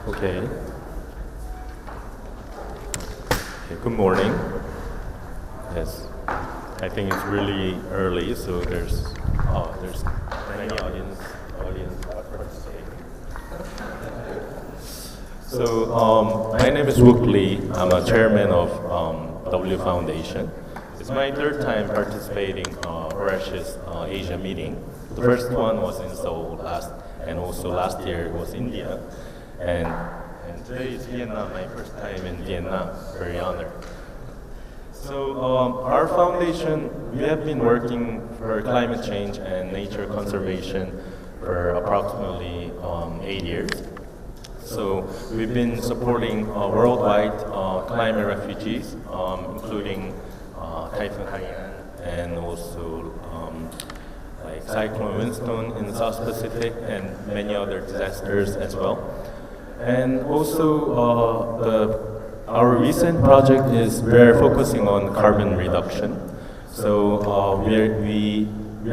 Okay. Good morning. Yes, I think it's really early, so there's many audience participating. So my name is Wook Lee. I'm a chairman of W Foundation. It's my third time participating Horatius Asia meeting. The first one was in Seoul and also last year it was India. And today is Vietnam, my first time in Vietnam. Very honored. So our foundation, we have been working for climate change and nature conservation for approximately 8 years. So we've been supporting worldwide climate refugees, including Typhoon Haiyan and also like Cyclone Winston in the South Pacific and many other disasters as well. And also our recent project is we're focusing on carbon reduction. So we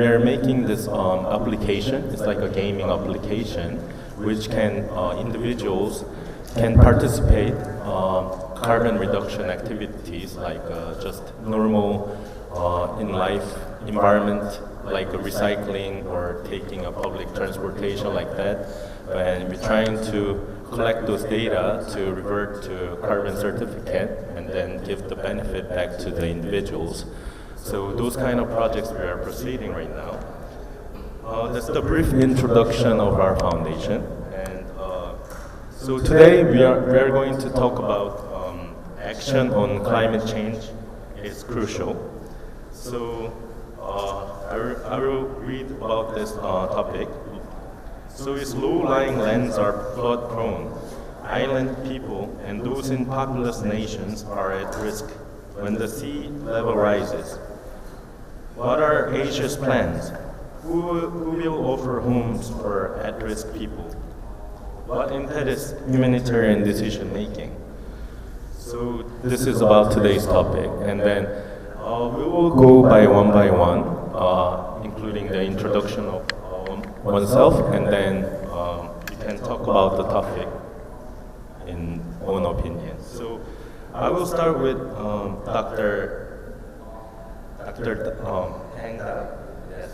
are making this application. It's like a gaming application, which can individuals can participate carbon reduction activities like just normal in life environment like recycling or taking a public transportation like that. And we're trying to collect those data to revert to carbon certificate and then give the benefit back to the individuals. So those kind of projects we are proceeding right now. That's the brief introduction of our foundation. And so today we are going to talk about action on climate change is crucial. So I will read about this topic. So its low-lying lands are flood-prone. Island people and those in populous nations are at risk when the sea level rises. What are Asia's plans? Who will offer homes for at-risk people? What impedes humanitarian decision-making? So this is about today's topic, and then we will go by one, including the introduction of oneself, and then you can talk about the topic in own opinion. So I will start with Dr. Hang Da. Yes.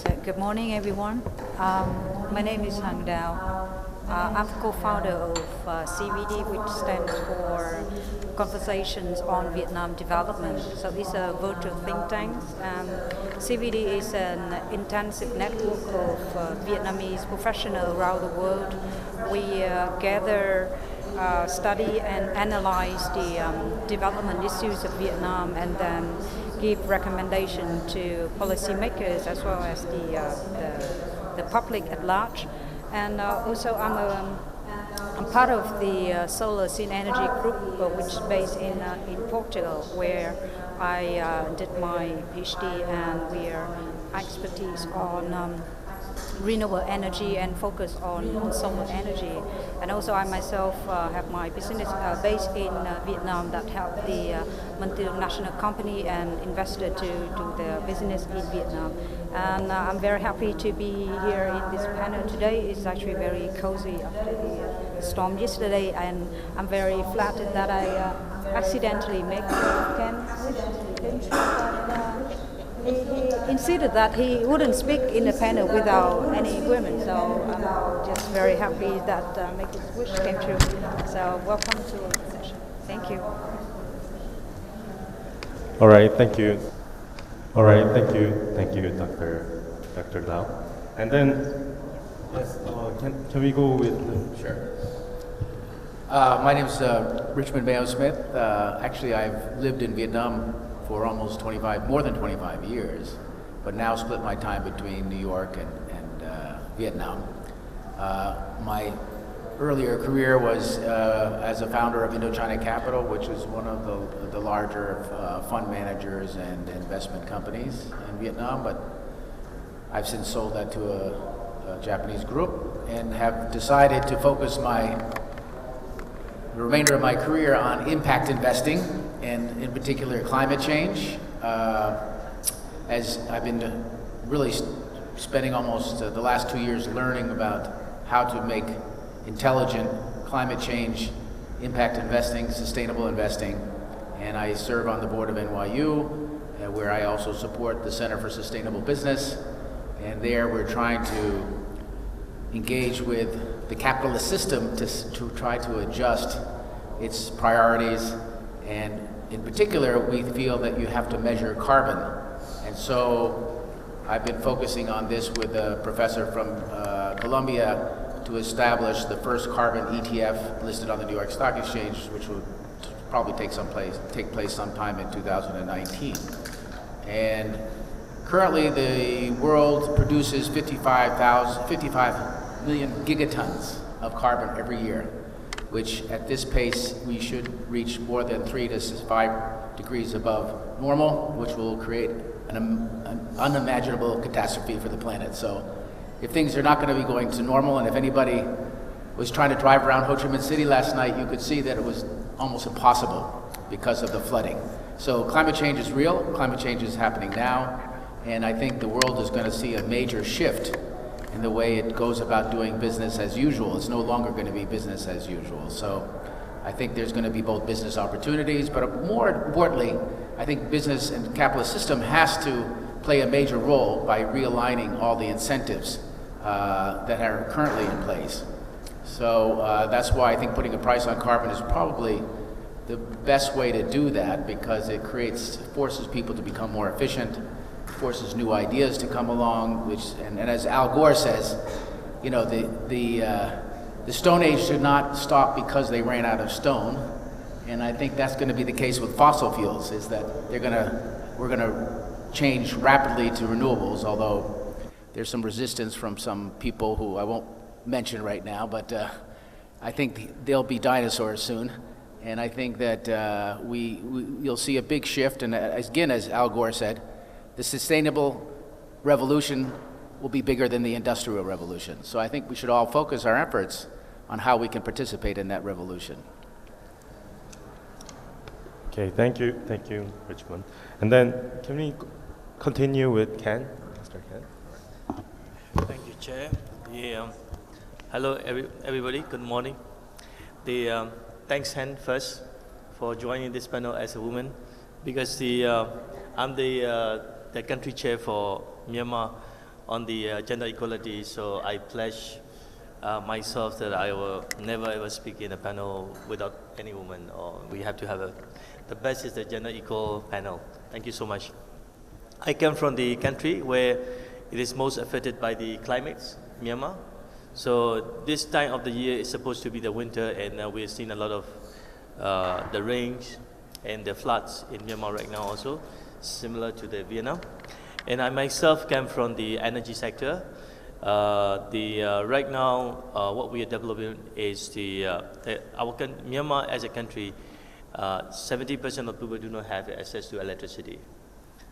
So, good morning, everyone. My name is Hang Dao. I'm co-founder of CVD, which stands for Conversations on Vietnam Development. So it's a virtual think tank. CVD is an intensive network of Vietnamese professionals around the world. We gather, study and analyze the development issues of Vietnam and then give recommendation to policymakers as well as the public at large. And also I'm part of the Solar Clean Energy Group, which is based in Portugal, where I did my PhD, and we are expertise on renewable energy and focus on solar energy. And also I myself have my business based in Vietnam that help the multinational company and investor to do their business in Vietnam. And I'm very happy to be here in this panel today. It's actually very cozy after the storm yesterday, and I'm very flattered that I accidentally met Ken. He insisted that he wouldn't speak in the panel without any women, so I'm just very happy that make this wish came true. So welcome to the session. Thank you. All right, thank you. All right, thank you, Dr. Lau. And then, yes, can we go with? Sure. My name is Richmond Mayo Smith. Actually, I've lived in Vietnam for almost more than 25 years, but now split my time between New York and Vietnam. My earlier career was as a founder of Indochina Capital, which is one of the larger fund managers and investment companies in Vietnam, but I've since sold that to a Japanese group and have decided to focus the remainder of my career on impact investing, and in particular climate change, as I've been really spending almost the last 2 years learning about how to make intelligent climate change, impact investing, sustainable investing, and I serve on the board of NYU, where I also support the Center for Sustainable Business, and there we're trying to engage with the capitalist system to try to adjust its priorities, and in particular, we feel that you have to measure carbon. And so I've been focusing on this with a professor from Columbia to establish the first carbon ETF listed on the New York Stock Exchange, which will probably take place sometime in 2019. And currently the world produces 55 million gigatons of carbon every year, which at this pace we should reach more than 3 to 5 degrees above normal, which will create an unimaginable catastrophe for the planet. So if things are not going to be going to normal, and if anybody was trying to drive around Ho Chi Minh City last night, you could see that it was almost impossible because of the flooding. So climate change is real, climate change is happening now, and I think the world is going to see a major shift in the way it goes about doing business as usual. It's no longer going to be business as usual. So I think there's going to be both business opportunities, but more importantly, I think business and capitalist system has to play a major role by realigning all the incentives that are currently in place. So that's why I think putting a price on carbon is probably the best way to do that, because it forces people to become more efficient, forces new ideas to come along, and as Al Gore says, you know, the Stone Age did not stop because they ran out of stone, and I think that's going to be the case with fossil fuels, is that we're going to change rapidly to renewables, although there's some resistance from some people who I won't mention right now, but I think they'll be dinosaurs soon. And I think that you'll see a big shift, and again, as Al Gore said, the sustainable revolution will be bigger than the industrial revolution. So I think we should all focus our efforts on how we can participate in that revolution. Okay, thank you, Richmond. And then can we continue with Ken, Mr. Ken? Thank you, Chair. Hello, everybody. Good morning. Thanks, Hen, first, for joining this panel as a woman, because I'm the country chair for Myanmar on the gender equality, so I pledge myself that I will never ever speak in a panel without any woman, or we have to have the best is the gender equal panel. Thank you so much. I come from the country where it is most affected by the climate, Myanmar. So this time of the year is supposed to be the winter, and we're seeing a lot of the rains and the floods in Myanmar right now also, similar to the Vietnam. And I myself come from the energy sector. Right now, what we are developing is Myanmar as a country, 70% of people do not have access to electricity.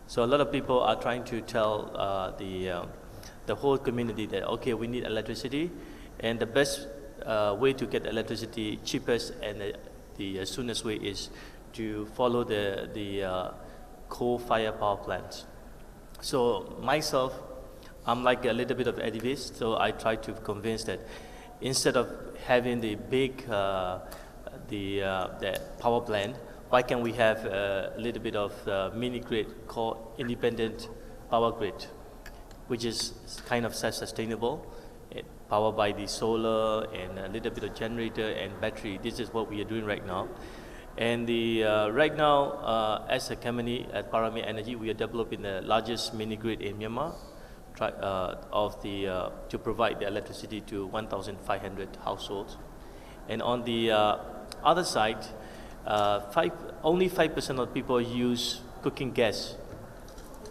So a lot of people are trying to tell the whole community that, okay, we need electricity, and the best way to get electricity, cheapest and the soonest way is to follow the coal-fired power plants. So myself, I'm like a little bit of activist, so I try to convince that instead of having the big the power plant, why can't we have a little bit of mini grid called independent power grid, which is kind of self-sustainable, powered by the solar and a little bit of generator and battery. This is what we are doing right now. And right now, as a company at Parami Energy, we are developing the largest mini grid in Myanmar to provide the electricity to 1,500 households. And on the other side, only 5% of people use cooking gas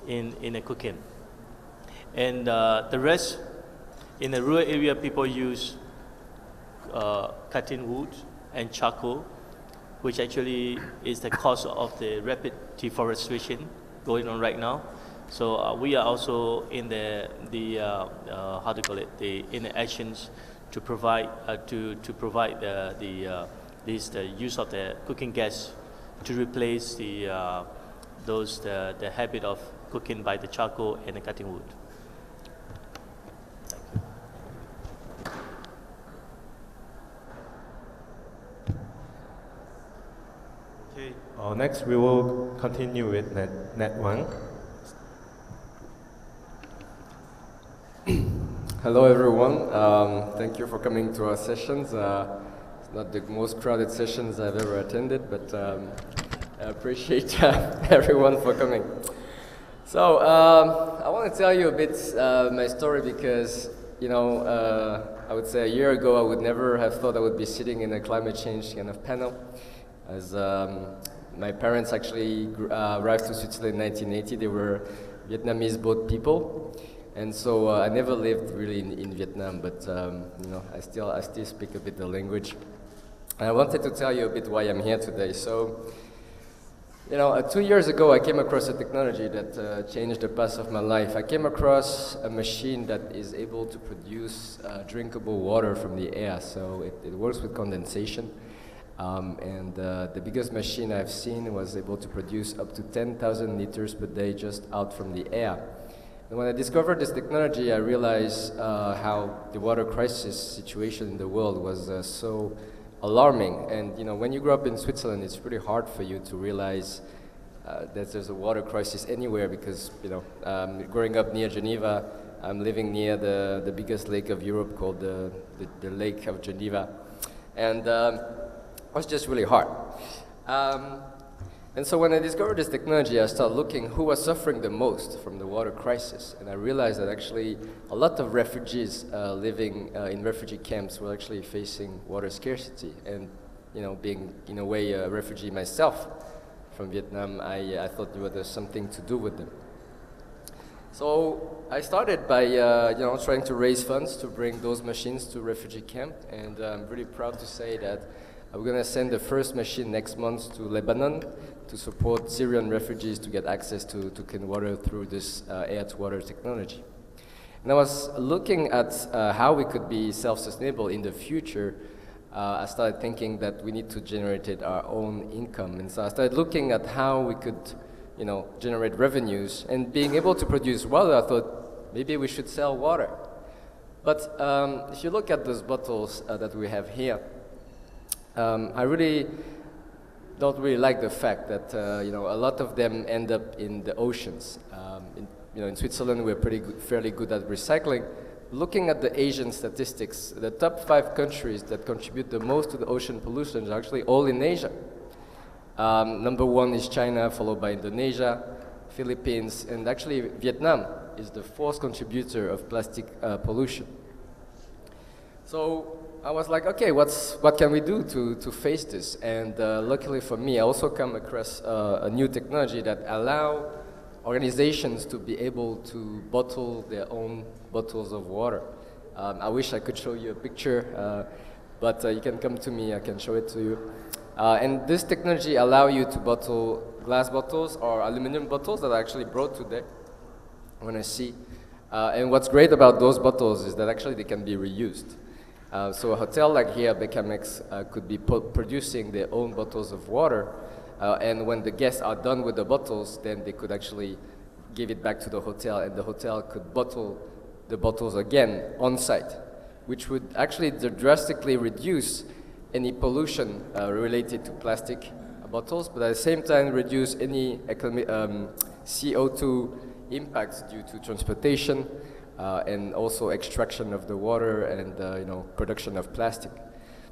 in a cooking. And the rest, in the rural area, people use cutting wood and charcoal, which actually is the cause of the rapid deforestation going on right now. So we are also in the actions to provide the use of the cooking gas to replace the habit of cooking by the charcoal and the cutting wood. Okay. Next, we will continue with Net 1. Hello everyone, thank you for coming to our sessions. It's not the most crowded sessions I've ever attended, but I appreciate everyone for coming. So I want to tell you a bit my story because, you know, I would say a year ago I would never have thought I would be sitting in a climate change kind of panel, as my parents actually arrived to Switzerland in 1980. They were Vietnamese boat people. And so I never lived really in Vietnam, but you know, I still speak a bit the language. And I wanted to tell you a bit why I'm here today. So, you know, 2 years ago I came across a technology that changed the path of my life. I came across a machine that is able to produce drinkable water from the air. So it works with condensation. The biggest machine I've seen was able to produce up to 10,000 liters per day just out from the air. And when I discovered this technology, I realized how the water crisis situation in the world was so alarming. And you know, when you grow up in Switzerland, it's pretty hard for you to realize that there's a water crisis anywhere because, you know, growing up near Geneva, I'm living near the biggest lake of Europe called the Lake of Geneva. And it was just really hard. And so when I discovered this technology, I started looking who was suffering the most from the water crisis. And I realized that actually a lot of refugees living in refugee camps were actually facing water scarcity. And, you know, being in a way a refugee myself from Vietnam, I thought there was something to do with them. So I started by, you know, trying to raise funds to bring those machines to refugee camp. And I'm really proud to say that we're going to send the first machine next month to Lebanon to support Syrian refugees to get access to clean water through this air-to-water technology. And I was looking at how we could be self-sustainable in the future. I started thinking that we need to generate our own income. And so I started looking at how we could, you know, generate revenues. And being able to produce water, I thought maybe we should sell water. But if you look at those bottles that we have here, I really don't really like the fact that you know, a lot of them end up in the oceans. You know, in Switzerland, we're fairly good at recycling. Looking at the Asian statistics, the top 5 countries that contribute the most to the ocean pollution are actually all in Asia. Number 1 is China, followed by Indonesia, Philippines, and actually Vietnam is the 4th contributor of plastic pollution. So I was like, okay, what can we do to face this? And luckily for me, I also come across a new technology that allow organizations to be able to bottle their own bottles of water. I wish I could show you a picture, but you can come to me, I can show it to you. And this technology allow you to bottle glass bottles or aluminum bottles that I actually brought today when I see. And what's great about those bottles is that actually they can be reused. So a hotel like here, Becamex, could be producing their own bottles of water, and when the guests are done with the bottles, then they could actually give it back to the hotel, and the hotel could bottle the bottles again on site, which would actually drastically reduce any pollution related to plastic bottles, but at the same time reduce any CO2 impacts due to transportation, and also extraction of the water and you know, production of plastic.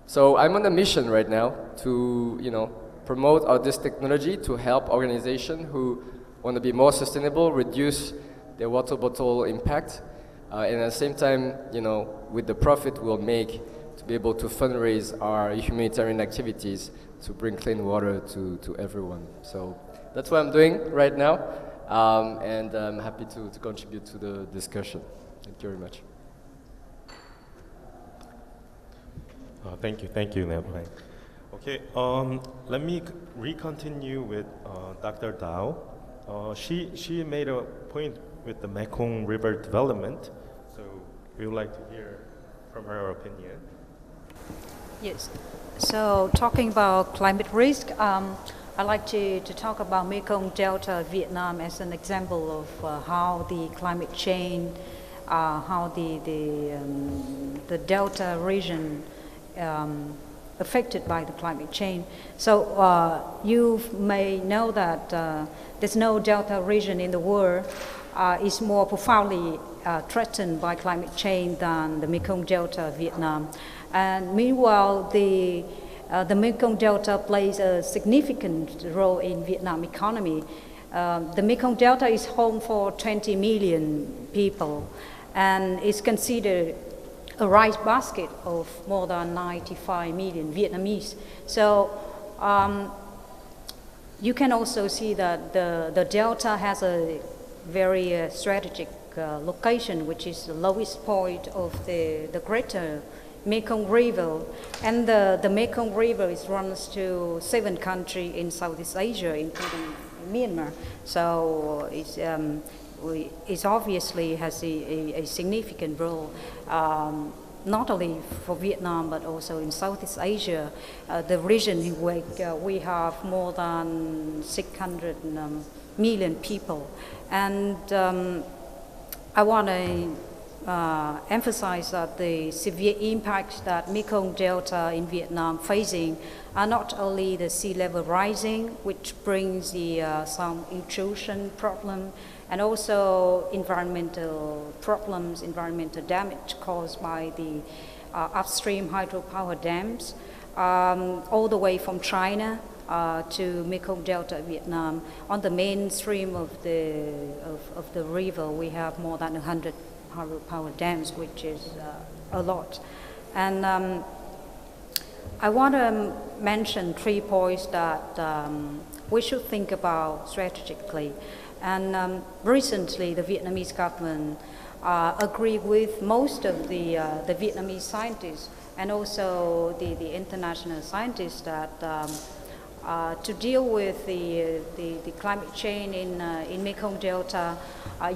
So I'm on a mission right now to, you know, promote this technology to help organizations who want to be more sustainable, reduce their water bottle impact, and at the same time, you know, with the profit we'll make to be able to fundraise our humanitarian activities to bring clean water to everyone. So that's what I'm doing right now. And I'm happy to contribute to the discussion. Thank you very much. Thank you, Nepal. Okay, let me continue with Dr. Dao. She made a point with the Mekong River development, so we would like to hear from her opinion. Yes. So talking about climate risk, I'd like to talk about Mekong Delta, Vietnam as an example of how the climate change, how the Delta region affected by the climate change. So you may know that there's no delta region in the world is more profoundly threatened by climate change than the Mekong Delta of Vietnam. And meanwhile, the Mekong Delta plays a significant role in Vietnam economy. The Mekong Delta is home for 20 million people and is considered a rice basket of more than 95 million Vietnamese. So you can also see that the Delta has a very strategic location, which is the lowest point of the greater Mekong River. And the Mekong River runs to 7 countries in Southeast Asia, including Myanmar. So it obviously has a significant role, not only for Vietnam, but also in Southeast Asia, the region in which we have more than 600 million people. And I want to emphasize that the severe impacts that Mekong Delta in Vietnam facing are not only the sea level rising, which brings some intrusion problem, and also environmental problems, environmental damage caused by the upstream hydropower dams, all the way from China to Mekong Delta, Vietnam. On the mainstream of the river, we have more than 100 hydropower dams, which is a lot. And I want to mention 3 points that we should think about strategically. And recently, the Vietnamese government agreed with most of the Vietnamese scientists and also the international scientists that to deal with the climate change in Mekong Delta,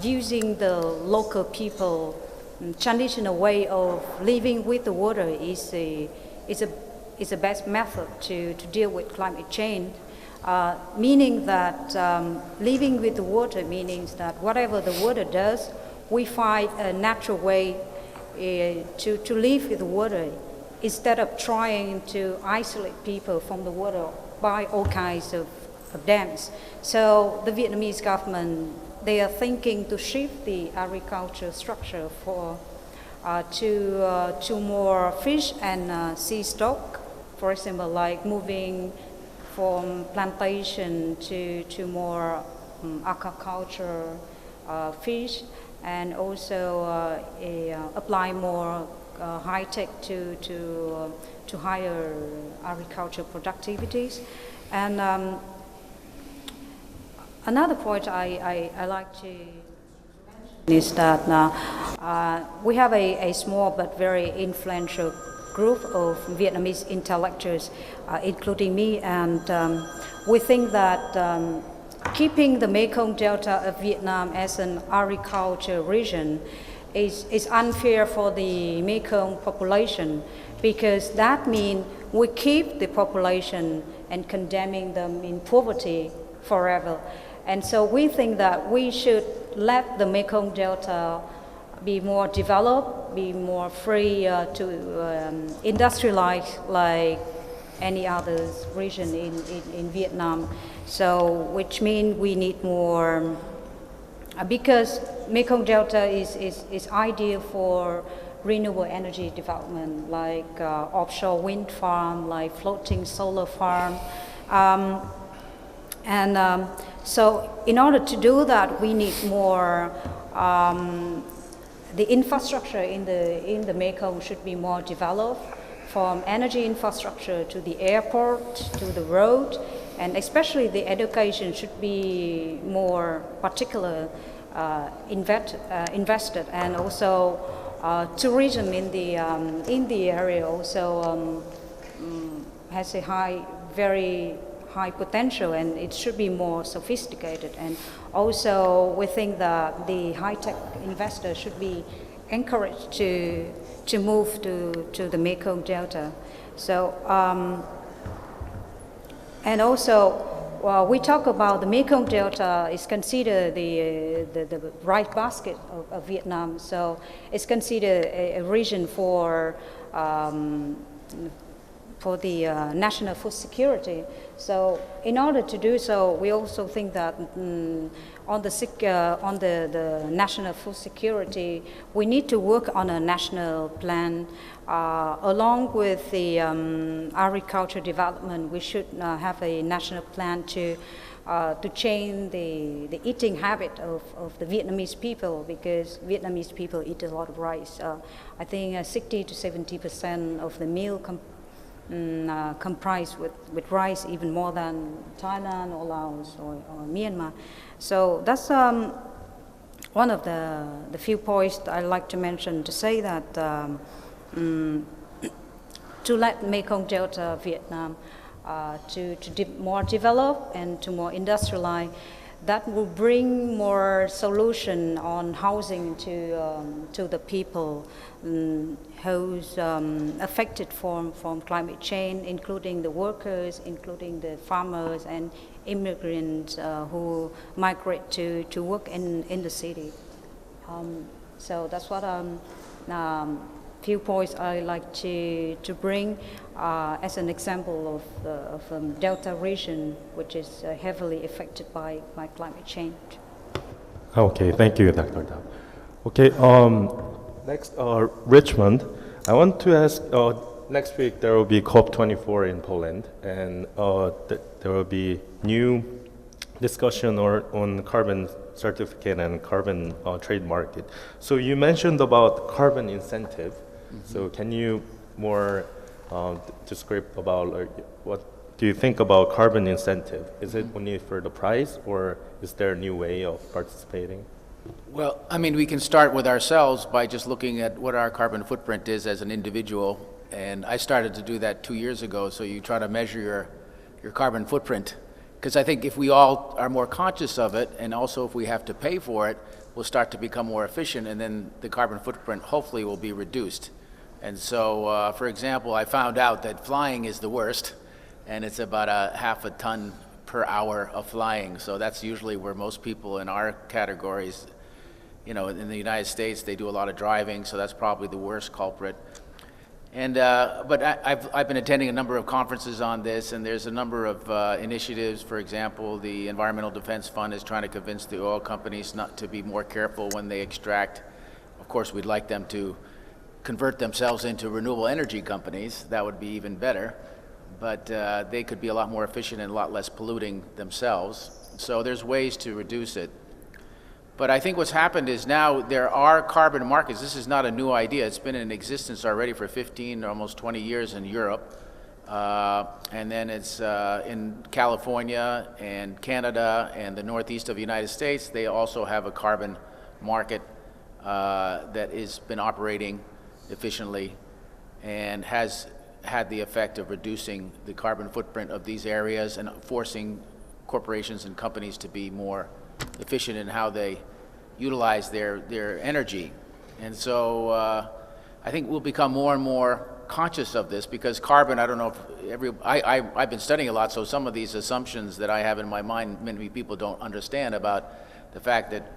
using the local people traditional way of living with the water is the best method to deal with climate change. Meaning that living with the water means that whatever the water does, we find a natural way to live with the water instead of trying to isolate people from the water by all kinds of dams. So the Vietnamese government, they are thinking to shift the agriculture structure to more fish and sea stock. For example, like moving from plantation to more aquaculture fish, and also apply more high tech to higher agriculture productivities. And another point I like to mention is that we have a small but very influential group of Vietnamese intellectuals, including me, and we think that keeping the Mekong Delta of Vietnam as an agriculture region is unfair for the Mekong population, because that means we keep the population and condemning them in poverty forever. And so we think that we should let the Mekong Delta be more developed, be more free to industrialize like any other region in Vietnam. So, which means we need more, because Mekong Delta is ideal for renewable energy development, like offshore wind farm, like floating solar farm. So in order to do that, we need more, the infrastructure in the Mekong should be more developed, from energy infrastructure to the airport, to the road, and especially the education should be more particular invested, and also tourism in the area also has a very high potential, and it should be more sophisticated. And also we think that the high-tech investors should be encouraged to move to the Mekong Delta. So and also we talk about the Mekong Delta is considered the rice basket of Vietnam. So it's considered a region for national food security. So in order to do so, we also think that on the national food security, we need to work on a national plan. Along with the agriculture development, we should have a national plan to change the eating habit of the Vietnamese people, because Vietnamese people eat a lot of rice. I think 60 to 70% of the meal comprised with rice, even more than Thailand or Laos or Myanmar. So that's one of the few points I'd like to mention, to say that to let Mekong Delta Vietnam more develop and to more industrialize, that will bring more solution on housing to the people who's affected from climate change, including the workers, including the farmers and immigrants who migrate to work in the city. So that's what few points I like to bring as an example of Delta region, which is heavily affected by climate change. Okay, thank you, Dr. Dao. Okay, next, Richmond. I want to ask, next week there will be COP24 in Poland, and there will be new discussion on carbon certificate and carbon trade market. So you mentioned about carbon incentive. So can you more describe about what do you think about carbon incentive? Is it only for the price, or is there a new way of participating? Well, I mean, we can start with ourselves by just looking at what our carbon footprint is as an individual. And I started to do that 2 years ago. So you try to measure your carbon footprint. Because I think if we all are more conscious of it, and also if we have to pay for it, we'll start to become more efficient, and then the carbon footprint hopefully will be reduced. And so, for example, I found out that flying is the worst, and it's about a half a ton per hour of flying. So that's usually where most people in our categories, you know, in the United States, they do a lot of driving, so that's probably the worst culprit. And but I've been attending a number of conferences on this, and there's a number of initiatives. For example, the Environmental Defense Fund is trying to convince the oil companies not to be more careful when they extract. Of course, we'd like them to convert themselves into renewable energy companies. That would be even better. But they could be a lot more efficient and a lot less polluting themselves. So there's ways to reduce it. But I think what's happened is now there are carbon markets. This is not a new idea. It's been in existence already for 15, almost 20 years in Europe. And then it's in California and Canada and the northeast of the United States. They also have a carbon market that has been operating efficiently and has had the effect of reducing the carbon footprint of these areas and forcing corporations and companies to be more efficient in how they utilize their energy. And so I think we'll become more and more conscious of this, because carbon, I don't know if I've been studying a lot, so some of these assumptions that I have in my mind, many people don't understand about the fact that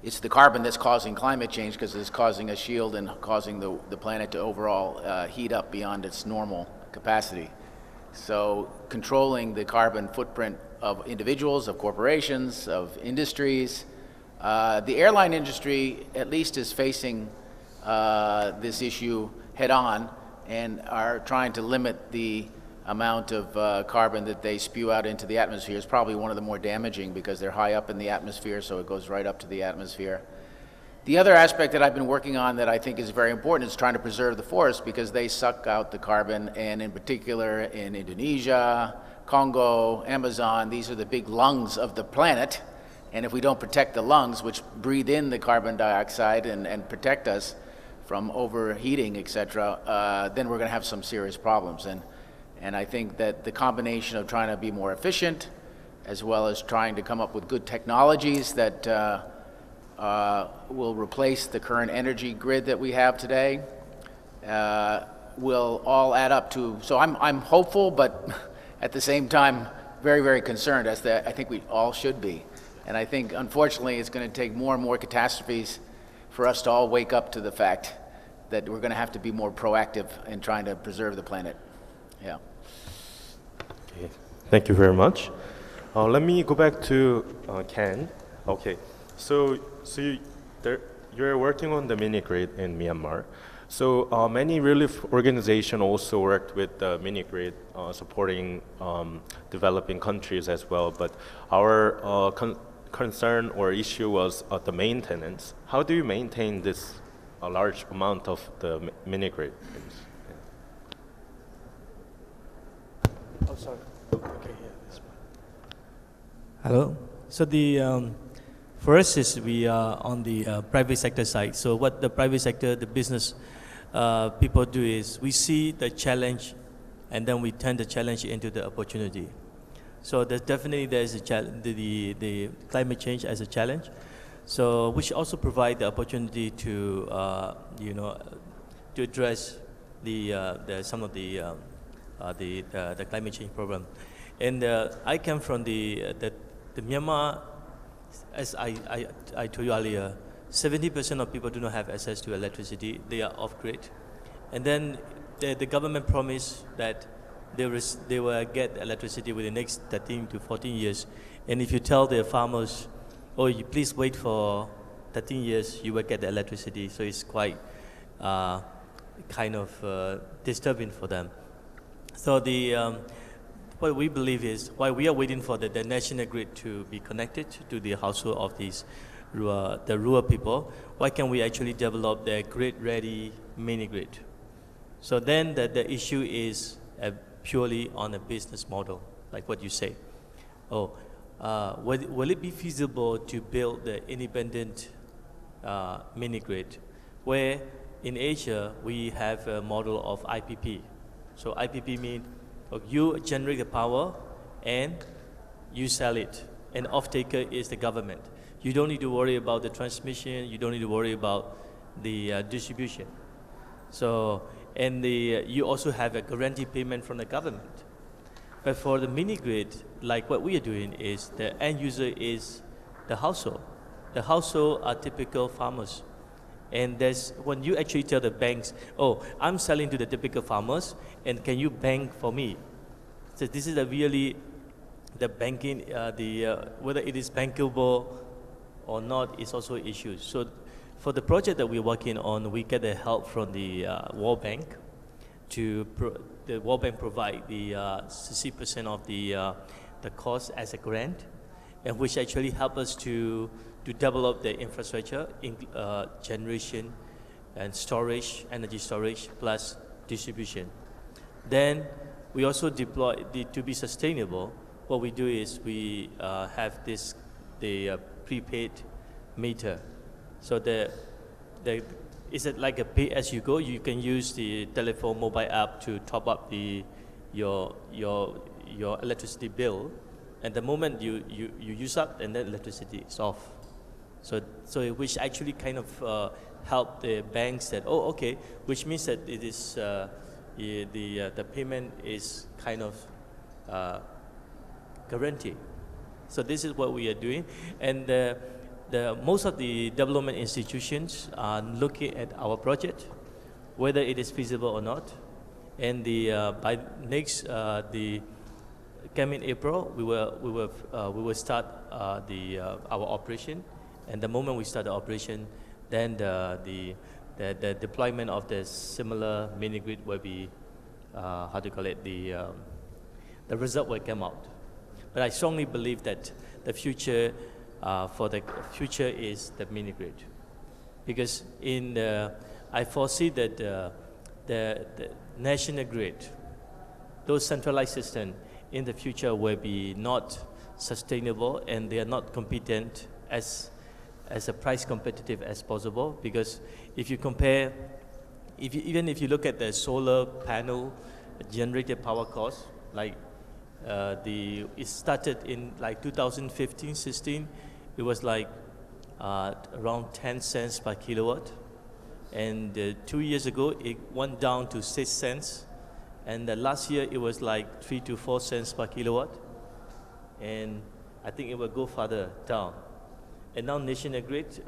it's the carbon that's causing climate change, because it's causing a shield and causing the planet to overall heat up beyond its normal capacity. So controlling the carbon footprint of individuals, of corporations, of industries. The airline industry at least is facing this issue head on and are trying to limit the amount of carbon that they spew out into the atmosphere. It's probably one of the more damaging because they're high up in the atmosphere, so it goes right up to the atmosphere. The other aspect that I've been working on that I think is very important is trying to preserve the forests, because they suck out the carbon, and in particular in Indonesia, Congo, Amazon, these are the big lungs of the planet. And if we don't protect the lungs, which breathe in the carbon dioxide and protect us from overheating, et cetera, then we're going to have some serious problems. And I think that the combination of trying to be more efficient, as well as trying to come up with good technologies that will replace the current energy grid that we have today, will all add up to. So I'm hopeful, but at the same time, very, very concerned, as I think we all should be. And I think, unfortunately, it's going to take more and more catastrophes for us to all wake up to the fact that we're going to have to be more proactive in trying to preserve the planet. Yeah. Okay. Thank you very much. Let me go back to Ken. Okay, so you're working on the mini grid in Myanmar. So many relief organizations also worked with the mini grid, supporting developing countries as well. But our concern or issue was the maintenance. How do you maintain this large amount of the mini grid? Oh, sorry. Okay, yeah, this one. Hello. So for us is we are on the private sector side. So what the private sector, the business people do is we see the challenge, and then we turn the challenge into the opportunity. So there's the climate change as a challenge. So which also provide the opportunity to to address some of the climate change problem. And I come from the Myanmar, as I told you earlier, 70% of people do not have access to electricity. They are off-grid. And then the government promised that they will get electricity within the next 13 to 14 years. And if you tell the farmers, oh, you please wait for 13 years, you will get the electricity. So it's quite kind of disturbing for them. So what we believe is, while we are waiting for the national grid to be connected to the household of these rural people, why can't we actually develop the grid-ready mini-grid? So then the issue is purely on a business model, like what you say. Oh, will it be feasible to build the independent mini-grid, where in Asia we have a model of IPP. So IPP means you generate the power and you sell it, and off-taker is the government. You don't need to worry about the transmission, you don't need to worry about the distribution. So, and you also have a guarantee payment from the government. But for the mini-grid, like what we are doing is the end user is the household. The household are typical farmers. And when you actually tell the banks, oh, I'm selling to the typical farmers, and can you bank for me? So this is really the banking, whether it is bankable or not is also an issue. So for the project that we're working on, we get the help from the World Bank. The World Bank provide the 60% of the cost as a grant, and which actually help us to develop the infrastructure in generation and storage, energy storage, plus distribution. Then we also deploy, to be sustainable, what we do is we have the prepaid meter. So is it like a pay-as-you-go? You can use the telephone mobile app to top up your electricity bill, and the moment you use up, and then electricity is off. So which actually kind of help the banks that, oh, okay, which means that it is the payment is kind of guaranteed. So this is what we are doing, and most of the development institutions are looking at our project, whether it is feasible or not. And by next the coming April, we will start our operation. And the moment we start the operation, then the deployment of the similar mini grid will be how to call it, the result will come out. But I strongly believe that the future is the mini grid, because I foresee that the national grid, those centralized systems in the future will be not sustainable, and they are not competent as a price competitive as possible. Because if you compare, even if you look at the solar panel generated power cost, like it started in like 2015-16, it was like around 10 cents per kilowatt, and 2 years ago it went down to 6 cents, and last year it was like 3 to 4 cents per kilowatt, and I think it will go further down. And now National Grid,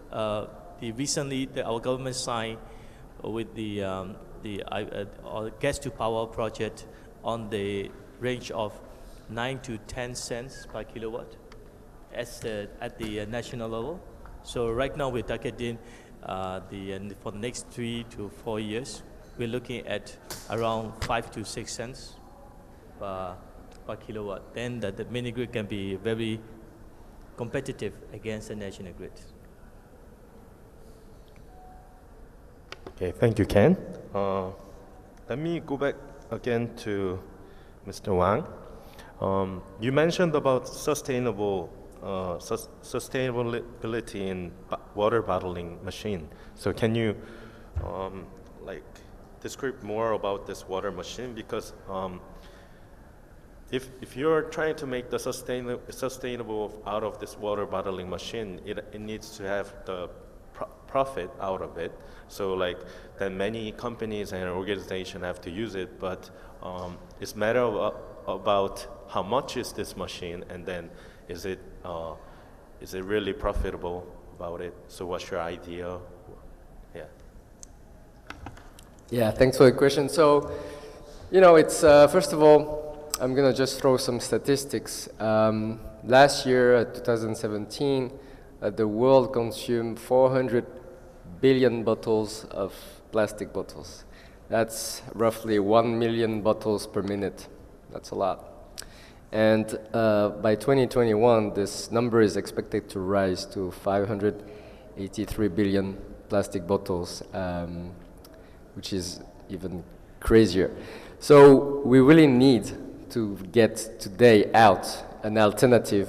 recently our government signed with gas to power project on the range of 9 to 10 cents per kilowatt at the national level. So right now we're targeting for the next 3 to 4 years, we're looking at around 5 to 6 cents per kilowatt. Then the mini grid can be very competitive against the national grid. Okay, thank you, Ken. Let me go back again to Mr. Wang. You mentioned about sustainability in water bottling machine. So can you describe more about this water machine? Because if you're trying to make the sustainable out of this water bottling machine, it needs to have the profit out of it. So then many companies and organizations have to use it, but it's matter about how much is this machine, and then is it really profitable about it? So what's your idea? Yeah. Yeah, thanks for the question. So, it's first of all, I'm gonna just throw some statistics. Last year, 2017, the world consumed 400 billion bottles of plastic bottles. That's roughly 1 million bottles per minute. That's a lot. And by 2021, this number is expected to rise to 583 billion plastic bottles, which is even crazier. So we really need to get today out an alternative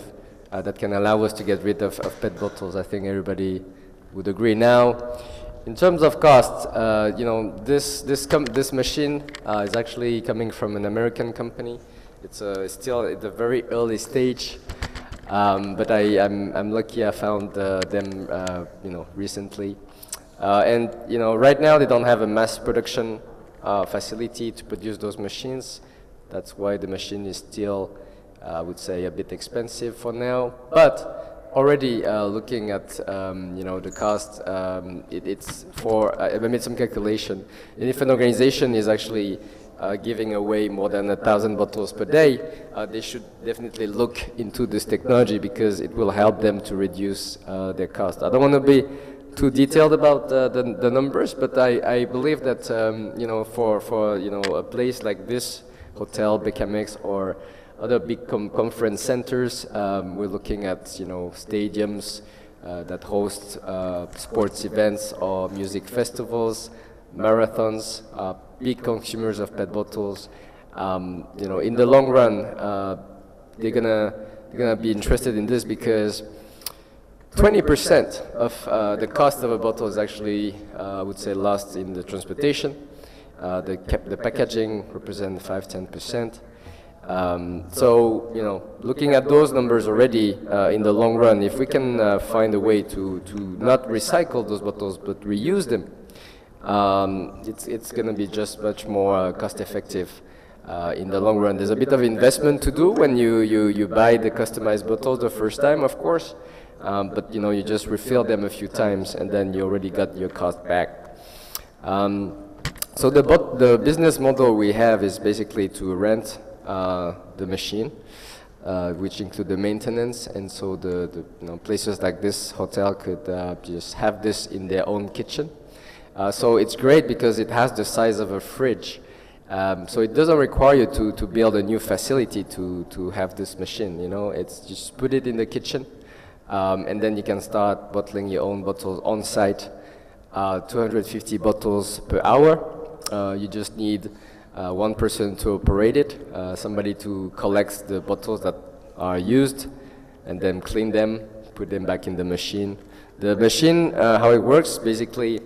that can allow us to get rid of PET bottles. I think everybody would agree. Now, in terms of cost, this machine is actually coming from an American company. It's still at the very early stage, but I'm lucky I found them recently. And right now they don't have a mass production facility to produce those machines. That's why the machine is still, I would say, a bit expensive for now. But already looking at the cost, it's for I made some calculation. And if an organization is actually giving away more than 1,000 bottles per day, they should definitely look into this technology because it will help them to reduce their cost. I don't want to be too detailed about the numbers, but I believe that for a place like this hotel, BKMX, or other big conference centers, we're looking at stadiums that host sports events or music festivals, marathons, big consumers of PET bottles. In the long run, they're gonna be interested in this because 20% of the cost of a bottle is actually, I would say, lost in the transportation. The packaging represents 5–10%. So, looking at those numbers already in the long run, if we can find a way to not recycle those bottles but reuse them, it's going to be just much more cost-effective in the long run. There's a bit of investment to do when you buy the customized bottles the first time, of course, but you just refill them a few times and then you already got your cost back. So the business model we have is basically to rent the machine, which include the maintenance, and so the places like this hotel could just have this in their own kitchen. So it's great because it has the size of a fridge. So it doesn't require you to build a new facility to have this machine. It's just put it in the kitchen, and then you can start bottling your own bottles on site. 250 bottles per hour. You just need one person to operate it, somebody to collect the bottles that are used, and then clean them, put them back in the machine. The machine, how it works, basically,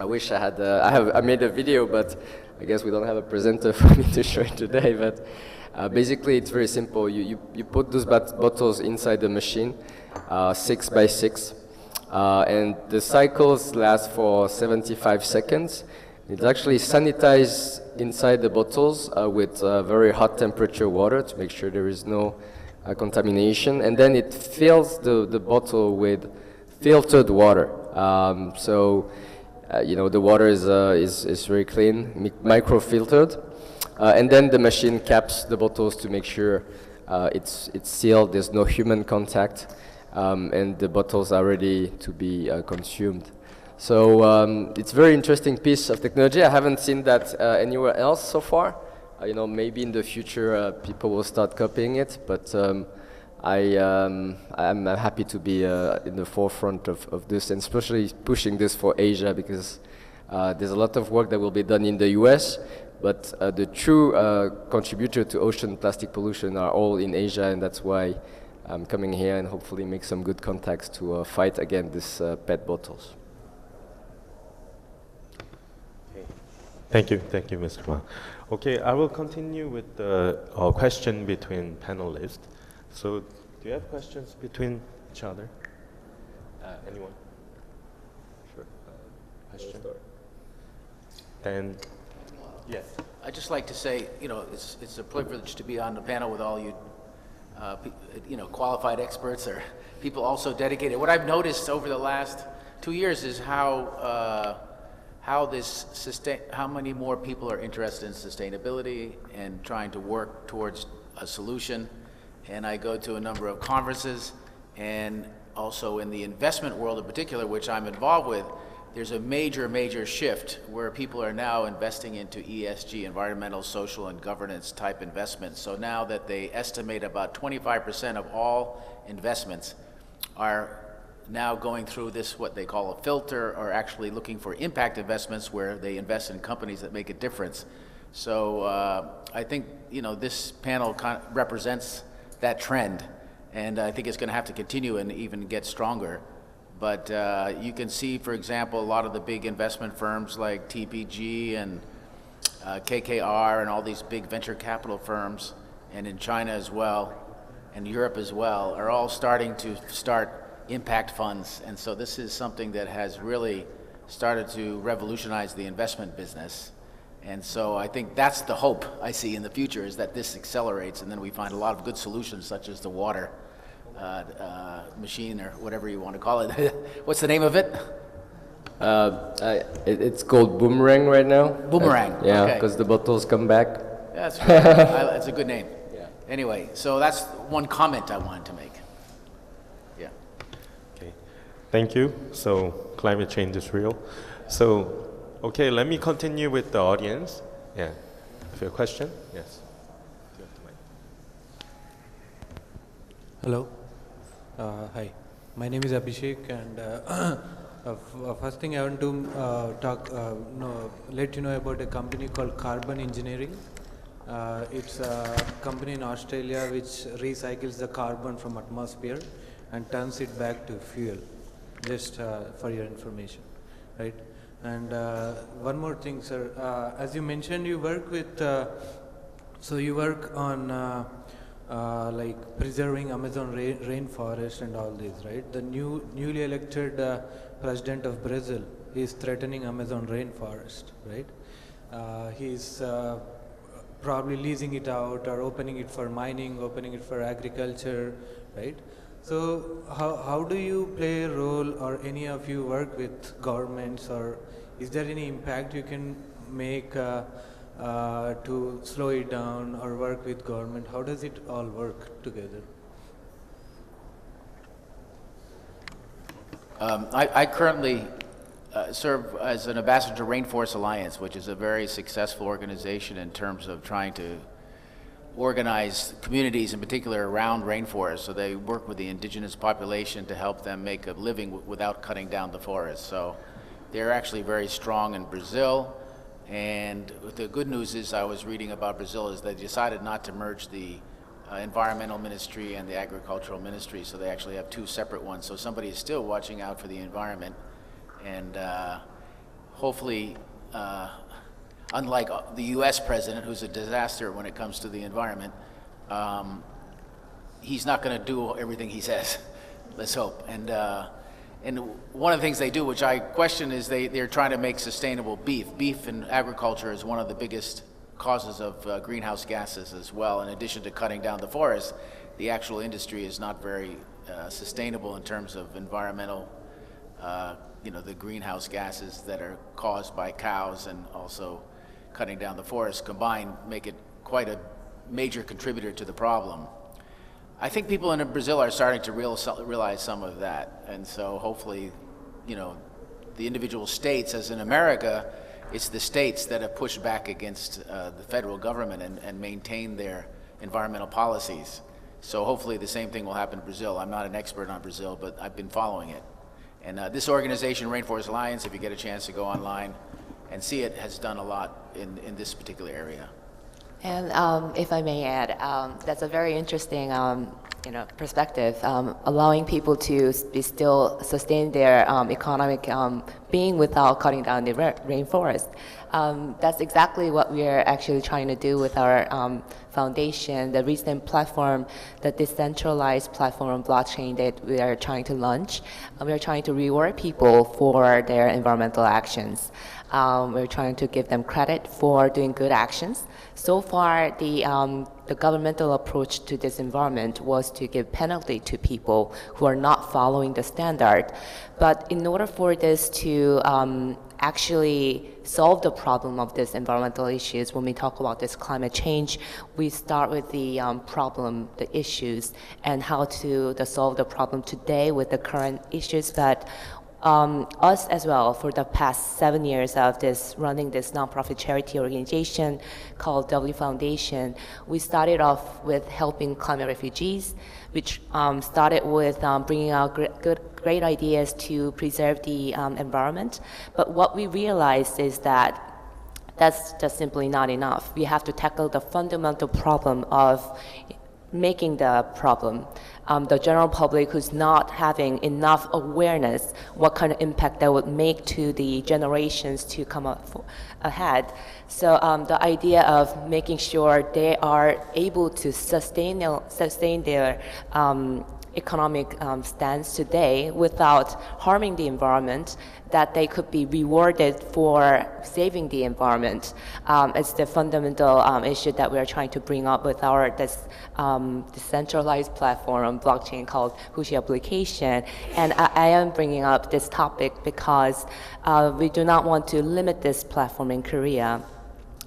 I wish I had, I made a video, but I guess we don't have a presenter for me to show it today, but basically it's very simple. You put those bottles inside the machine, 6 by 6, and the cycles last for 75 seconds. It's actually sanitized inside the bottles with very hot temperature water to make sure there is no contamination, and then it fills the bottle with filtered water. So you know, the water is very clean, microfiltered. And then the machine caps the bottles to make sure it's sealed, there's no human contact, and the bottles are ready to be consumed. So it's a very interesting piece of technology. I haven't seen that anywhere else so far. You know, maybe in the future people will start copying it, but I'm happy to be in the forefront of this, and especially pushing this for Asia, because there's a lot of work that will be done in the US, but the true contributor to ocean plastic pollution are all in Asia, and that's why I'm coming here and hopefully make some good contacts to fight against these PET bottles. Thank you, Mr. Ma. Okay, I will continue with the question between panelists. So, do you have questions between each other? Anyone? Sure. Question? And yes. I'd just like to say, you know, it's a privilege to be on the panel with all you, you know, qualified experts or people also dedicated. What I've noticed over the last 2 years is how many more people are interested in sustainability and trying to work towards a solution. And I go to a number of conferences, and also in the investment world in particular, which I'm involved with, there's a major shift where people are now investing into ESG, environmental, social, and governance type investments. So now that they estimate about 25% of all investments are now going through this, what they call a filter, or actually looking for impact investments where they invest in companies that make a difference. So I think, you know, this panel represents that trend, and I think it's going to have to continue and even get stronger. But you can see, for example, a lot of the big investment firms like TPG and KKR and all these big venture capital firms, and in China as well, and Europe as well, are all starting to impact funds. And so this is something that has really started to revolutionize the investment business. And so I think that's the hope I see in the future, is that this accelerates, and then we find a lot of good solutions, such as the water machine, or whatever you want to call it. What's the name of it? It's called Boomerang right now. Boomerang. Yeah, okay. because the bottles come back. That's right. That's a good name. Yeah. Anyway, so that's one comment I wanted to make. Yeah. Okay, thank you. So climate change is real. So, okay, let me continue with the audience. Yeah, if you have a question, yes. Hello. Hi. My name is Abhishek, and first thing I want to let you know about a company called Carbon Engineering. It's a company in Australia which recycles the carbon from atmosphere and turns it back to fuel. Just for your information, right? And one more thing, sir. As you mentioned, you work with. So you work on. Like preserving Amazon rainforest and all this, right? The newly elected president of Brazil is threatening Amazon rainforest, right? He's probably leasing it out or opening it for mining, opening it for agriculture, right? So how do you play a role, or any of you work with governments, or is there any impact you can make to slow it down, or work with government? How does it all work together? I currently serve as an ambassador to Rainforest Alliance, which is a very successful organization in terms of trying to organize communities in particular around rainforests. So they work with the indigenous population to help them make a living without cutting down the forest. So they're actually very strong in Brazil. And the good news is, I was reading about Brazil, is they decided not to merge the environmental ministry and the agricultural ministry, so they actually have two separate ones. So somebody is still watching out for the environment, and hopefully, unlike the US president, who's a disaster when it comes to the environment, he's not going to do everything he says. Let's hope. And one of the things they do, which I question, is they're trying to make sustainable beef. Beef in agriculture is one of the biggest causes of greenhouse gases as well. In addition to cutting down the forest, the actual industry is not very sustainable in terms of environmental the greenhouse gases that are caused by cows and also cutting down the forest combined make it quite a major contributor to the problem. I think people in Brazil are starting to realize some of that, and so hopefully, the individual states, as in America, it's the states that have pushed back against the federal government and maintained their environmental policies. So hopefully the same thing will happen in Brazil. I'm not an expert on Brazil, but I've been following it. And this organization, Rainforest Alliance, if you get a chance to go online and see it, has done a lot in this particular area. And if I may add, that's a very interesting perspective, allowing people to still sustain their economic being without cutting down the rainforest. That's exactly what we are actually trying to do with our foundation, the recent platform, the decentralized platform on blockchain that we are trying to launch. We are trying to reward people for their environmental actions. We're trying to give them credit for doing good actions. So far, the governmental approach to this environment was to give penalty to people who are not following the standard. But in order for this to actually solve the problem of these environmental issues, when we talk about this climate change, we start with the problem, the issues, and how to solve the problem today with the current issues. But us as well, for the past 7 years of running this nonprofit charity organization called W Foundation, we started off with helping climate refugees, which started with bringing out great ideas to preserve the environment. But what we realized is that that's just simply not enough. We have to tackle the fundamental problem of making the problem. The general public who's not having enough awareness what kind of impact that would make to the generations to come up ahead. So the idea of making sure they are able to sustain their economic stance today without harming the environment, that they could be rewarded for saving the environment. It's the fundamental issue that we are trying to bring up with our decentralized platform on blockchain called Hushi application. And I am bringing up this topic because we do not want to limit this platform in Korea.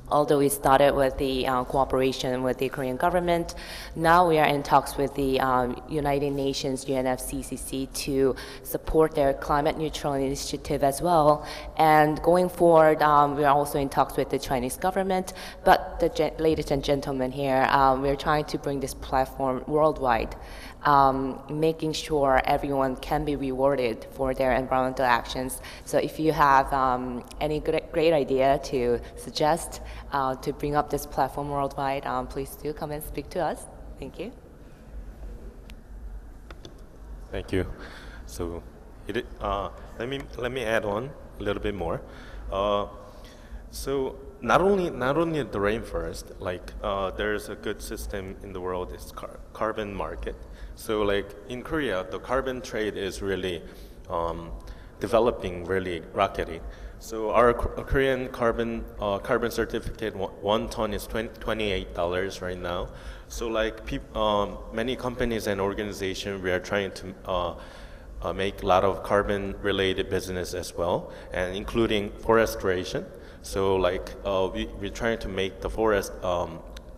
Although we started with the cooperation with the Korean government, now we are in talks with the United Nations, UNFCCC, to support their climate neutral initiative as well. And going forward, we are also in talks with the Chinese government. But ladies and gentlemen here, we're trying to bring this platform worldwide, making sure everyone can be rewarded for their environmental actions. So if you have any great idea to suggest to bring up this platform worldwide, please do come and speak to us. Thank you. Thank you. So let me add on a little bit more. So not only the rainforest, like there's a good system in the world, it's carbon market. So like in Korea, the carbon trade is really developing really rapidly. So our Korean carbon certificate, 1 ton is $28 right now. So like many companies and organizations, we are trying to make a lot of carbon related business as well, and including forestation. So like we're trying to make the forest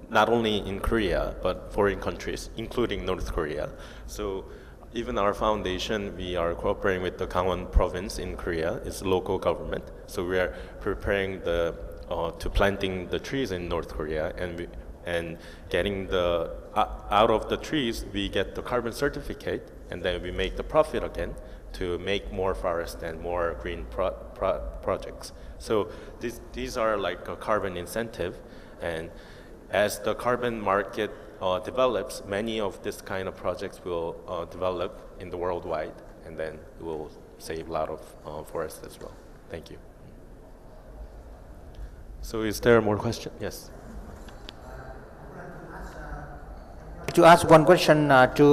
not only in Korea, but foreign countries, including North Korea. So even our foundation, we are cooperating with the Gangwon province in Korea. It's a local government. So we are preparing to planting the trees in North Korea, and getting the out of the trees, we get the carbon certificate, and then we make the profit again to make more forest and more green projects. So these are like a carbon incentive, and as the carbon market develops, many of this kind of projects will develop in the worldwide, and then it will save a lot of forests as well. Thank you. So is there more question? Yes. To ask one question to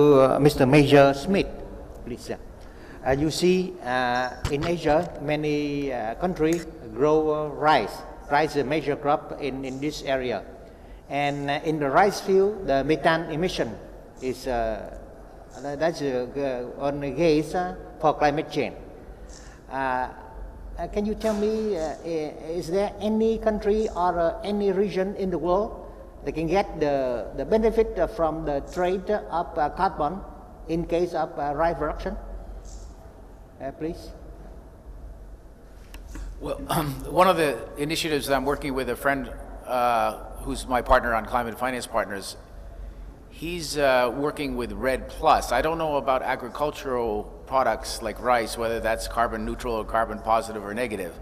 Mr. Major Smith, please. You see, in Asia, many countries grow rice. Rice is a major crop in this area. And in the rice field, the methane emission is on the gas for climate change. Can you tell me, is there any country or any region in the world that can get the benefit from the trade of carbon in case of rice production? Please. Well, one of the initiatives that I'm working with a friend who's my partner on Climate Finance Partners, he's working with REDD+. I don't know about agricultural products like rice, whether that's carbon neutral or carbon positive or negative.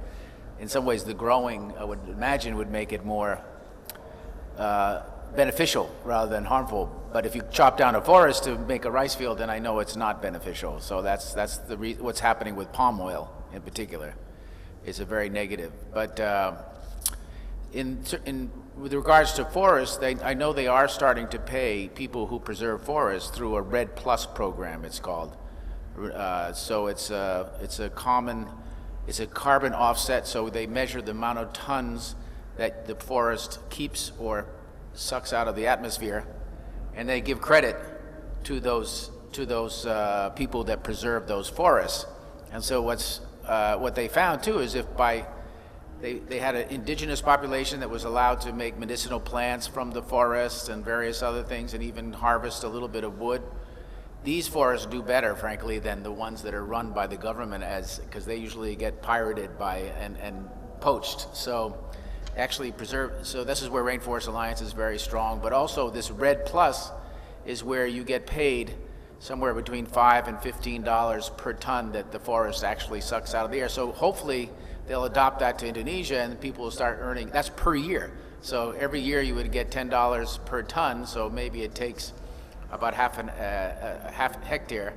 In some ways, the growing, I would imagine, would make it more beneficial rather than harmful. But if you chop down a forest to make a rice field, then I know it's not beneficial. So that's what's happening with palm oil in particular. Is a very negative. But with regards to forests, I know they are starting to pay people who preserve forests through a REDD+ program, it's called. So it's a carbon offset, so they measure the amount of tons that the forest keeps or sucks out of the atmosphere, and they give credit to those people that preserve those forests. And so what they found too is they had an indigenous population that was allowed to make medicinal plants from the forests and various other things, and even harvest a little bit of wood. These forests do better, frankly, than the ones that are run by the government, because they usually get pirated and poached. So actually so this is where Rainforest Alliance is very strong. But also this REDD+ is where you get paid somewhere between $5 and $15 per ton that the forest actually sucks out of the air. So hopefully they'll adopt that to Indonesia, and people will start earning, that's per year. So every year you would get $10 per ton, so maybe it takes about half a hectare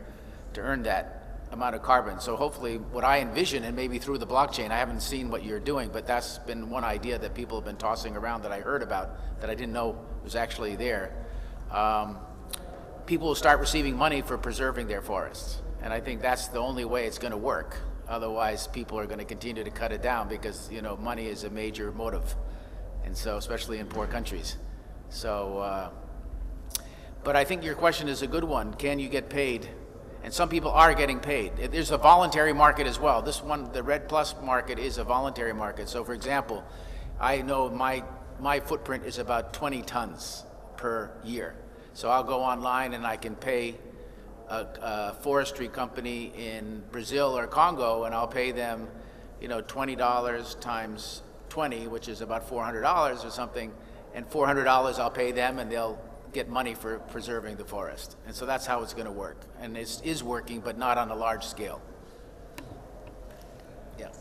to earn that amount of carbon. So hopefully what I envision, and maybe through the blockchain, I haven't seen what you're doing, but that's been one idea that people have been tossing around that I heard about that I didn't know was actually there. People will start receiving money for preserving their forests. And I think that's the only way it's going to work. Otherwise, people are going to continue to cut it down because, money is a major motive. And so, especially in poor countries. So, but I think your question is a good one. Can you get paid? And some people are getting paid. There's a voluntary market as well. This one, the REDD+ market, is a voluntary market. So, for example, I know my footprint is about 20 tons per year. So I'll go online and I can pay a forestry company in Brazil or Congo, and I'll pay them, $20 times 20, which is about $400 or something, and $400 I'll pay them, and they'll get money for preserving the forest. And so that's how it's going to work. And it is working, but not on a large scale. Yeah.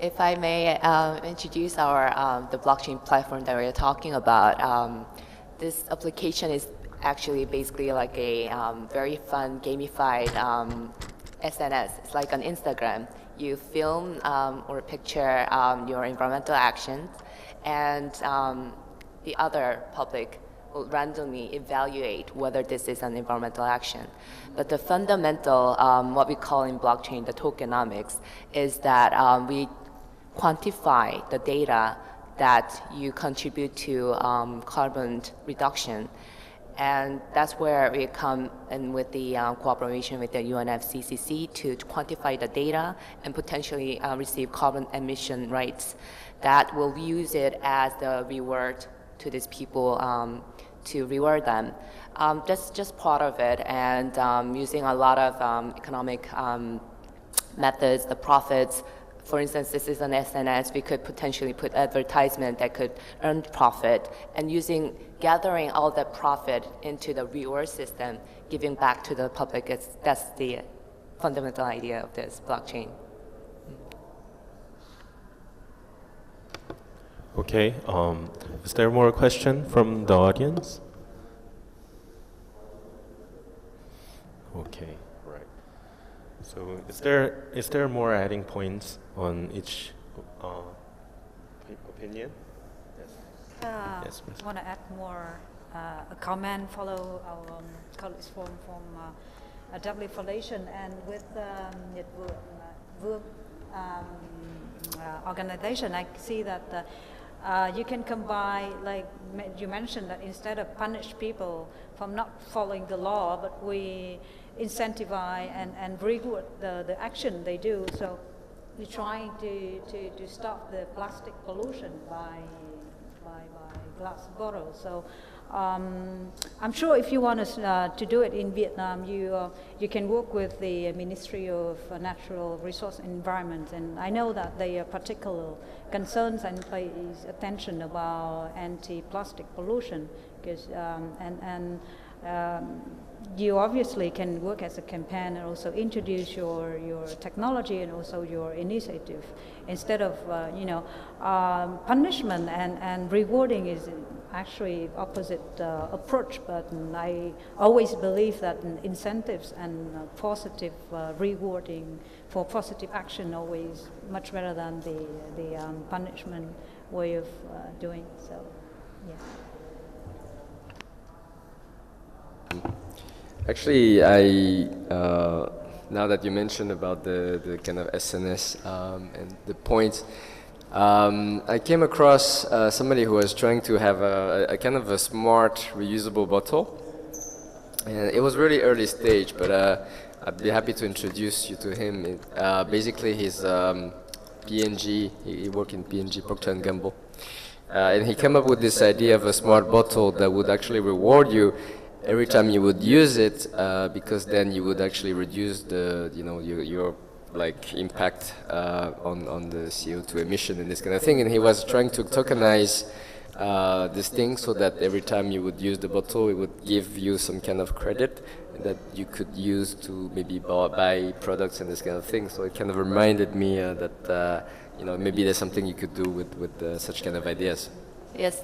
If I may introduce the blockchain platform that we're talking about. This application is actually basically like a very fun gamified SNS. It's like an Instagram. You film or picture your environmental actions, and the other public will randomly evaluate whether this is an environmental action. But the fundamental, what we call in blockchain, the tokenomics, is that we quantify the data that you contribute to carbon reduction. And that's where we come in with the cooperation with the UNFCCC to quantify the data and potentially receive carbon emission rights that will use it as the reward to these people to reward them. That's just part of it, and using a lot of economic methods, the profits. For instance, this is an SNS, we could potentially put advertisement that could earn profit, and gathering all that profit into the reward system, giving back to the public, that's the fundamental idea of this blockchain. Okay, is there more question from the audience? Okay, right. So is there more adding points on each opinion? Yes. Yes, please. I want to add more a comment, follow our colleagues from W Foundation and with Work organization. I see that You can combine, like you mentioned, that instead of punish people from not following the law, but we incentivize and reward the action they do. So we're trying to stop the plastic pollution by glass bottles. So I'm sure if you want us to do it in Vietnam, you can work with the Ministry of Natural Resource and Environment, and I know that they are particular concerns and pays attention about anti-plastic pollution, because you obviously can work as a campaign and also introduce your technology and also your initiative instead of punishment and rewarding is actually opposite approach. But I always believe that incentives and positive rewarding for positive action always much better than the punishment way of doing. So, yeah. Actually, now that you mentioned about the kind of SNS and the points, I came across somebody who was trying to have a kind of a smart reusable bottle, and it was really early stage, but I'd be happy to introduce you to him. Basically, he's P&G. He worked in P&G, Procter & Gamble, and he came up with this idea of a smart bottle that would actually reward you every time you would use it, because then you would actually reduce the your like impact on the CO2 emission and this kind of thing. And he was trying to tokenize this thing so that every time you would use the bottle, it would give you some kind of credit that you could use to maybe buy products and this kind of thing. So it kind of reminded me that maybe there's something you could do with such kind of ideas. Yes.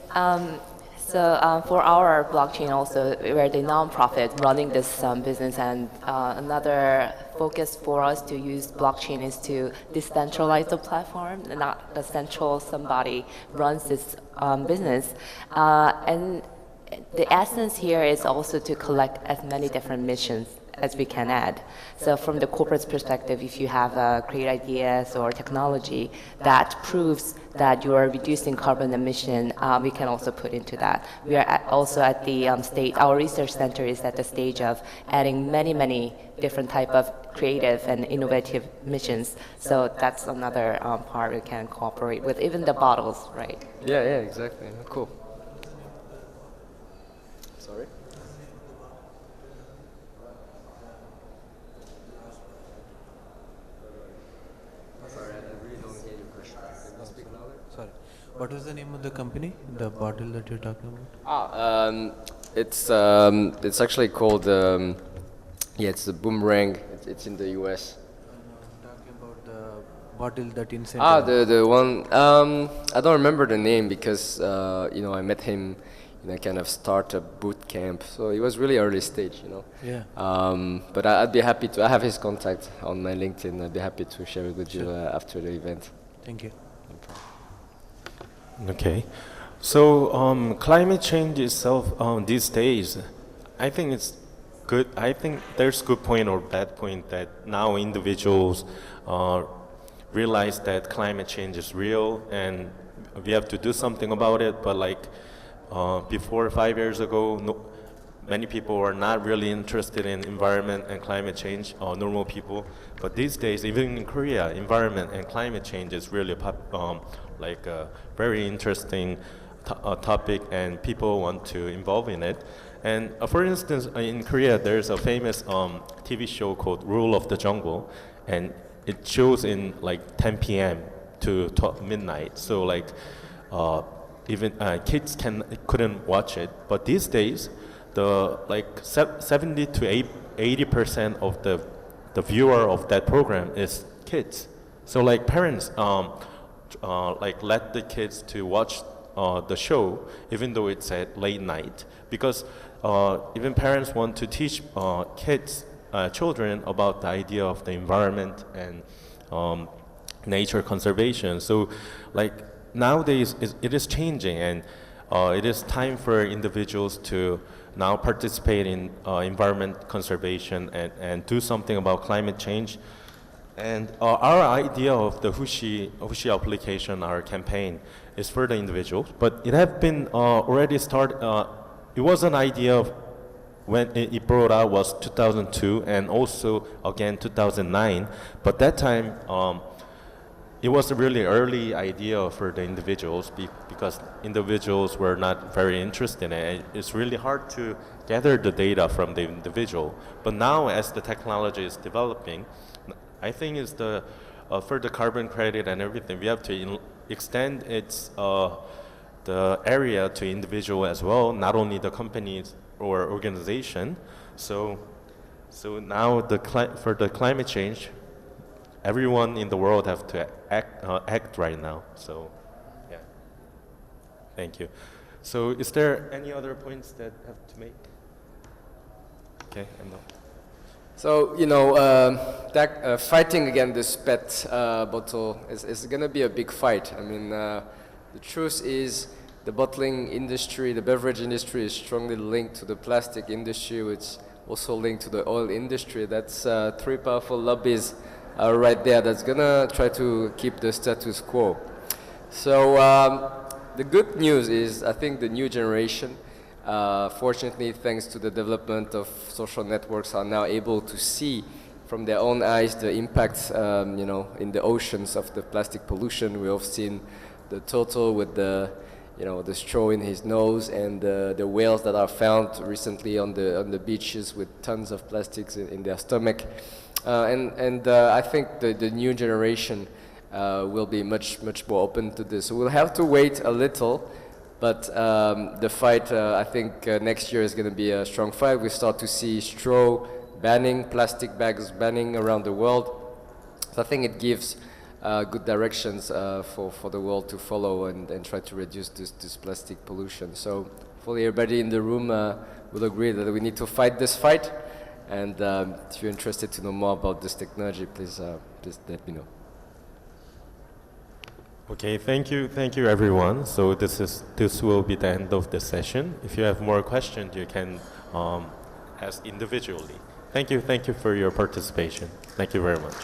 So for our blockchain also, we're the nonprofit running this business, and another focus for us to use blockchain is to decentralize the platform, not the central somebody runs this business. And the essence here is also to collect as many different missions as we can add. So from the corporate perspective, if you have great ideas or technology that proves that you are reducing carbon emission, we can also put into that. We are also at the state, our research center is at the stage of adding many different type of creative and innovative missions. So that's another part we can cooperate with, even the bottles, right? Yeah, exactly. Cool. Sorry? Sorry. What was the name of the company, the bottle that you're talking about? It's actually called, it's a Boomerang. It's in the US. I'm talking about the bottle that incentive. The one, I don't remember the name because, I met him in a kind of startup boot camp. So it was really early stage, Yeah. But I'd be happy to, I have his contact on my LinkedIn. I'd be happy to share it with you after the event. Thank you. Okay, so climate change itself these days, I think it's good. I think there's good point or bad point that now individuals realize that climate change is real and we have to do something about it. But like before 5 years ago, many people were not really interested in environment and climate change, normal people. But these days, even in Korea, environment and climate change is really a very interesting topic, and people want to involve in it. And for instance, in Korea, there's a famous TV show called Rule of the Jungle, and it shows in like 10 p.m. to midnight. So like even kids couldn't watch it. But these days, the 70 to 80% of the viewer of that program is kids. So like parents let the kids to watch the show even though it's at late night, because even parents want to teach children about the idea of the environment and nature conservation. So like nowadays it is changing, and it is time for individuals to now participate in environment conservation and do something about climate change. And our idea of the Hushi application, our campaign, is for the individuals, but it had been already started. It was an idea of when it brought out was 2002 and also again 2009. But that time, it was a really early idea for the individuals because individuals were not very interested in it. It's really hard to gather the data from the individual. But now, as the technology is developing, I think it's for the carbon credit and everything, we have to extend its the area to individual as well, not only the companies or organization. So now for the climate change, everyone in the world have to act right now. So, yeah. Thank you. So, is there any other points that have to make? Okay, I'm done. So, fighting against this PET bottle is going to be a big fight. I mean, the truth is the bottling industry, the beverage industry is strongly linked to the plastic industry, which also linked to the oil industry. That's three powerful lobbies right there that's going to try to keep the status quo. So the good news is I think the new generation, fortunately, thanks to the development of social networks, are now able to see from their own eyes the impacts, in the oceans of the plastic pollution. We have seen the total with the straw in his nose and the whales that are found recently on the beaches with tons of plastics in their stomach. I think the new generation will be much more open to this. So we'll have to wait a little. But the fight, I think next year is going to be a strong fight. We start to see straw banning, plastic bags banning around the world. So I think it gives good directions for the world to follow and try to reduce this plastic pollution. So hopefully everybody in the room will agree that we need to fight this fight. And if you're interested to know more about this technology, please let me know. Okay, thank you everyone. So this will be the end of the session. If you have more questions, you can ask individually. Thank you for your participation. Thank you very much.